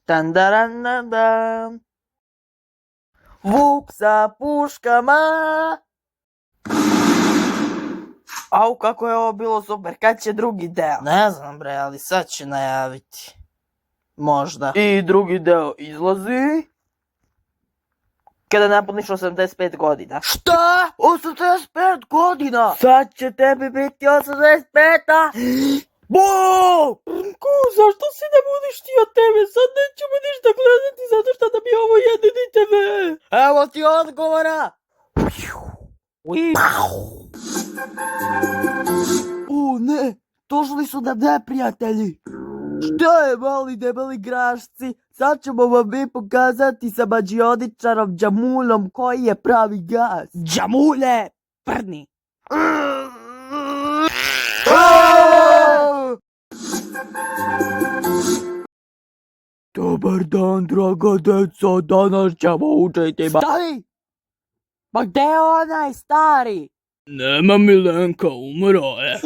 Dan, dan, dan, dan. Vuk sa puškama. Au, kako je ovo bilo super, kad će drugi deo? Ne znam bre, ali sad će najaviti. Možda. I drugi deo izlazi kada napuniš 85 godina. Šta? 85 godina? Sad će tebi biti 85-a? Bum! Zašto si ne budiš ti od tebe? Sad nećemo ništa gledati zato što nam je ovo jedini TV. Evo ti odgovora. O ne, došli su nam neprijatelji. Šta je mali debeli grašci? Sad ćemo vam mi pokazati sa mađioničarom Džamulom koji je pravi gas. Džamule, prni. Dobar dan, draga deco, danas ćemo učiti Stari! Pa gde je onaj stari? Nema Milenka, umro je.